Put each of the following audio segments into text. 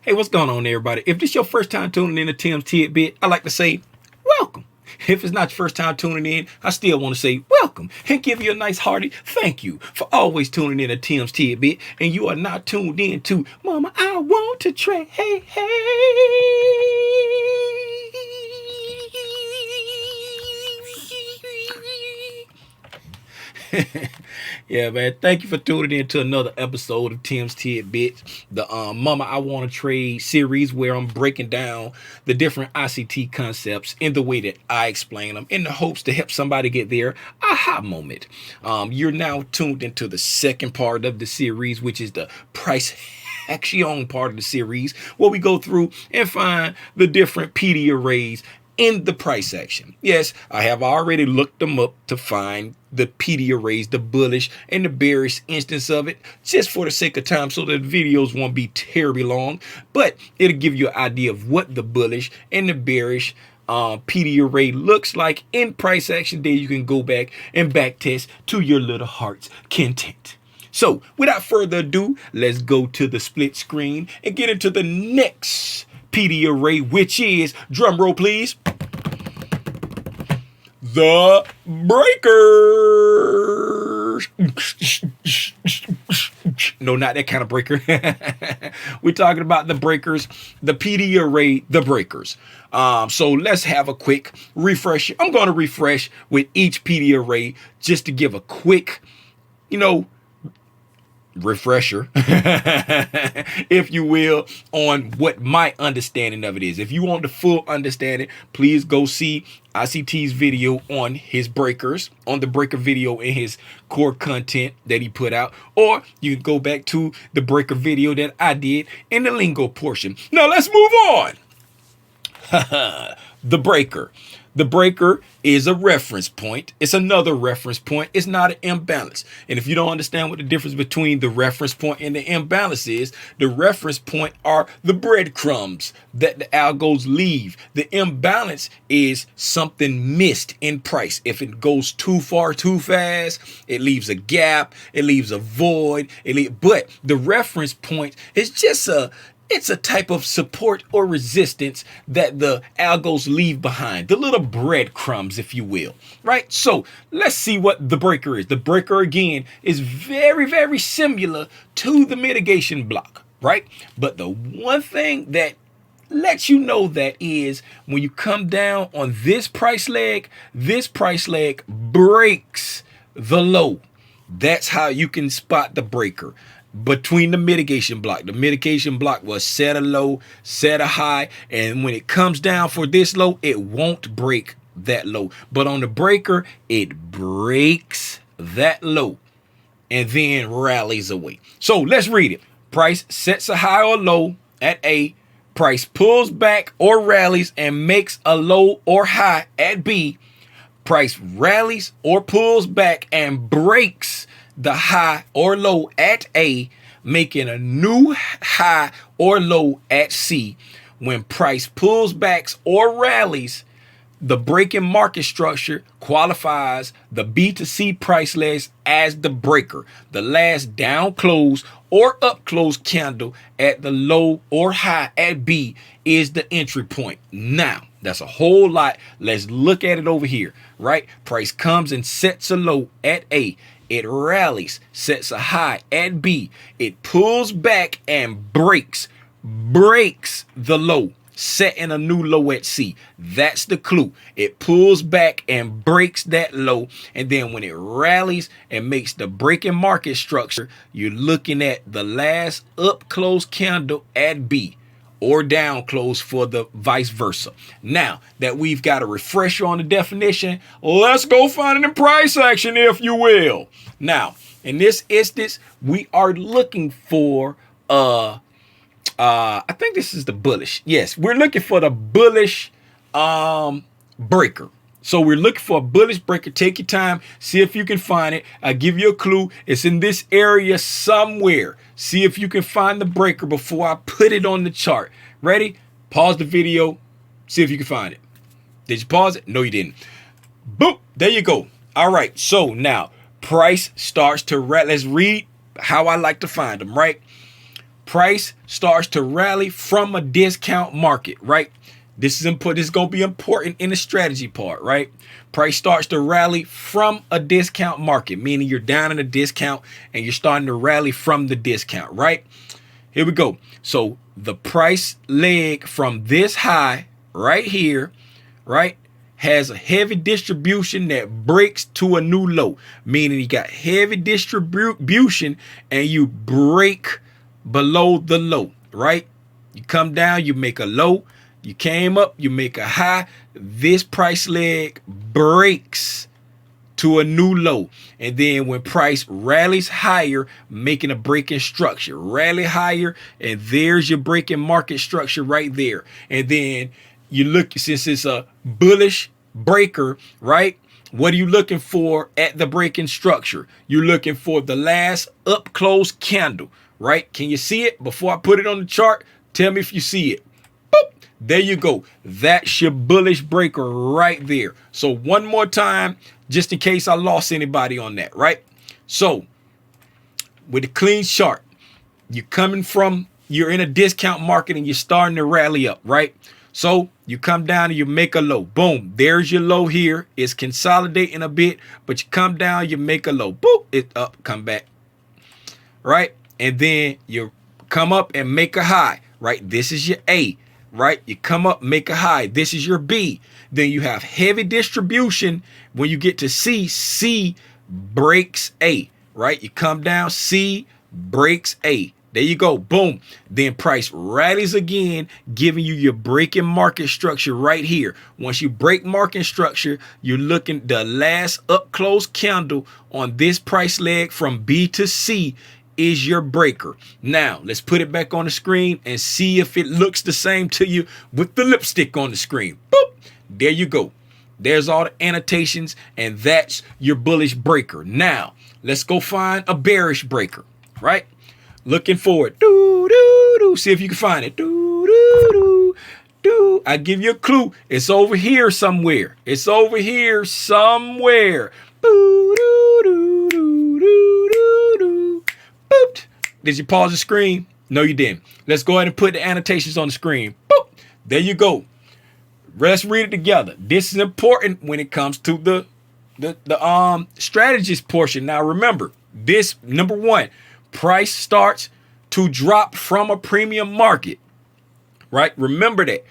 Hey, what's going on, everybody? If this is your first time tuning in to Tim's Tidbit, I like to say welcome. If it's not your first time tuning in, I still want to say welcome and give you a nice hearty thank you for always tuning in to Tim's Tidbit. And you are not tuned in to Mama, I Want to Trade. Hey, hey. Yeah, man. Thank you for tuning in to another episode of Tim's Tidbits, the Mama I Want to Trade series, where I'm breaking down the different ICT concepts in the way that I explain them, in the hopes to help somebody get their aha moment. You're now tuned into the second part of the series, which is the price action part of the series, where we go through and find the different PD arrays in the price action. Yes, I have already looked them up to find the PD arrays, the bullish and the bearish instance of it, just for the sake of time, so that videos won't be terribly long, but it'll give you an idea of what the bullish and the bearish PD array looks like in price action. Then you can go back and back test to your little heart's content. So without further ado, let's go to the split screen and get into the next PD array, which is, drum roll please, the breakers. No, not that kind of breaker. We're talking about the breakers, the PD array, the breakers. So let's have a quick refresh. I'm going to refresh with each PD array just to give a quick, refresher, if you will, on what my understanding of it is. If you want the full understanding, please go see ICT's video on his breakers, on the breaker video in his core content that he put out, or you can go back to the breaker video that I did in the lingo portion. Now let's move on. The breaker. The breaker is a reference point. It's another reference point. It's not an imbalance. And if you don't understand what the difference between the reference point and the imbalance is, the reference point are the breadcrumbs that the algos leave. The imbalance is something missed in price. If it goes too far too fast, it leaves a gap, it leaves a void. But the reference point is just it's a type of support or resistance that the algos leave behind, the little breadcrumbs, if you will, right? So let's see what the breaker is. The breaker, again, is very, very similar to the mitigation block, right? But the one thing that lets you know that is when you come down on this price leg breaks the low. That's how you can spot the breaker between the mitigation block. The mitigation block was set a low, set a high, and when it comes down for this low, it won't break that low. But on the breaker, it breaks that low and then rallies away. So let's read it. Price sets a high or low at A. Price pulls back or rallies and makes a low or high at B. Price rallies or pulls back and breaks the high or low at A, making a new high or low at C. When price pulls back or rallies, the breaking market structure qualifies the B to C price legs as the breaker. The last down close or up close candle at the low or high at B is the entry point. Now, that's a whole lot. Let's look at it over here, right? Price comes and sets a low at A. It rallies, sets a high at B. It pulls back and breaks the low, setting a new low at C. That's the clue. It pulls back and breaks that low. And then when it rallies and makes the breaking market structure, you're looking at the last up close candle at B, or down close for the vice versa. Now that we've got a refresher on the definition, let's go find it in price action, if you will. Now, in this instance, we are looking for I think this is the bullish. Yes, we're looking for the bullish breaker. So we're looking for a bullish breaker. Take your time, see if you can find it. I'll give you a clue. It's in this area somewhere. See if you can find the breaker before I put it on the chart. Ready? Pause the video. See if you can find it. Did you pause it? No, you didn't. Boom. There you go. All right. So now price starts to let's read how I like to find them, right? price starts to rally from a discount market, right? This is important. This is going to be important in the strategy part, right? Price starts to rally from a discount market, meaning you're down in a discount and you're starting to rally from the discount, right? Here we go. So the price leg from this high right here, right, has a heavy distribution that breaks to a new low, meaning you got heavy distribution and you break below the low, right? You come down, you make a low, you came up, you make a high. This price leg breaks to a new low, and then when price rallies higher, making a breaking structure, rally higher, and there's your breaking market structure right there. And then you look, since it's a bullish breaker, right? What are you looking for at the breaking structure? You're looking for the last up close candle, right? Can you see it? Before I put it on the chart, tell me if you see it. Boop. There you go. That's your bullish breaker right there. So one more time, just in case I lost anybody on that, right? So with a clean chart, you're in a discount market and you're starting to rally up, right? So you come down and you make a low. Boom. There's your low here. It's consolidating a bit, but you come down, you make a low. Boop. It up, come back. Right? And then you come up and make a high, right? This is your A, right? You come up, make a high. This is your B. Then you have heavy distribution. When you get to C, C breaks A, right? You come down, C breaks A. There you go. Boom. Then price rallies again, giving you your breaking market structure right here. Once you break market structure, you're looking the last up close candle on this price leg from B to C is your breaker. Now, let's put it back on the screen and see if it looks the same to you with the lipstick on the screen. Boop. There you go. There's all the annotations, and that's your bullish breaker. Now, let's go find a bearish breaker, right? Looking for it. See if you can find it. I give you a clue. It's over here somewhere. It's over here somewhere. Boop. Did you pause the screen? No, you didn't. Let's go ahead and put the annotations on the screen. Boop. There you go. Let's read it together. This is important when it comes to the strategist portion. Now remember, this number one, price starts to drop from a premium market, right? Remember that.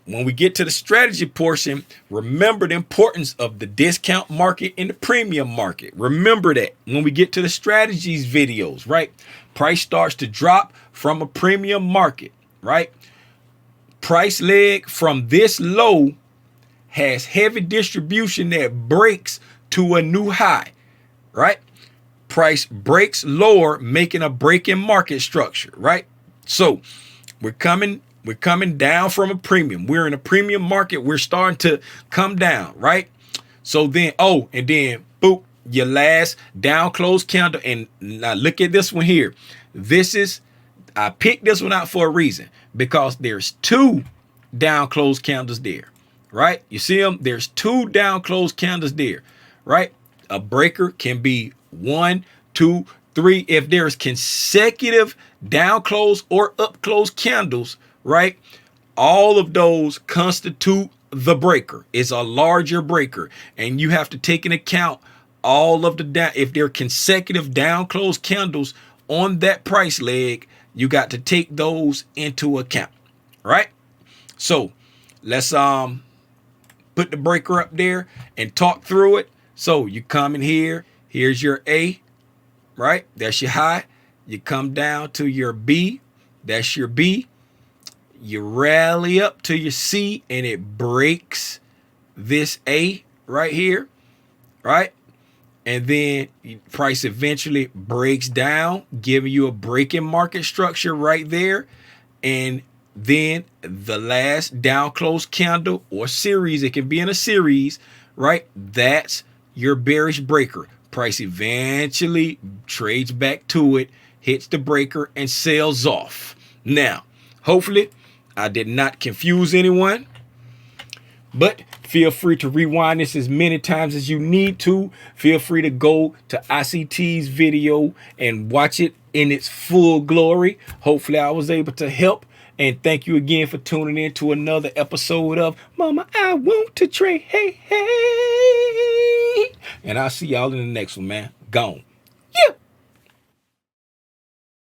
When we get to the strategy portion, remember the importance of the discount market and the premium market. Remember that when we get to the strategies videos, right? Price starts to drop from a premium market, right? Price leg from this low has heavy distribution that breaks to a new high, right? Price breaks lower, making a breaking market structure, right? So we're coming down from a premium. We're in a premium market. We're starting to come down, right? So then, and then boop, your last down close candle. And now look at this one here. I picked this one out for a reason, because there's two down close candles there, right? You see them? There's two down close candles there, right? A breaker can be 1, 2, 3. If there's consecutive down close or up close candles, right? All of those constitute the breaker. It's a larger breaker, and you have to take into account all of the down. If they're consecutive down close candles on that price leg, you got to take those into account, right? So let's put the breaker up there and talk through it. So you come in here. Here's your A, right? That's your high. You come down to your B. That's your B. You rally up to your C, and it breaks this A right here, right? And then price eventually breaks down, giving you a breaking market structure right there. And then the last down close candle or series, it can be in a series, right? That's your bearish breaker. Price eventually trades back to it, hits the breaker, and sells off. Now, hopefully I did not confuse anyone, but Feel free to rewind this as many times as you need to. Feel free to go to ICT's video and watch it in its full glory. Hopefully I was able to help. And thank you again for tuning in to another episode of Mama, I Want to Trade. Hey, hey. And I'll see y'all in the next one, man. Gone.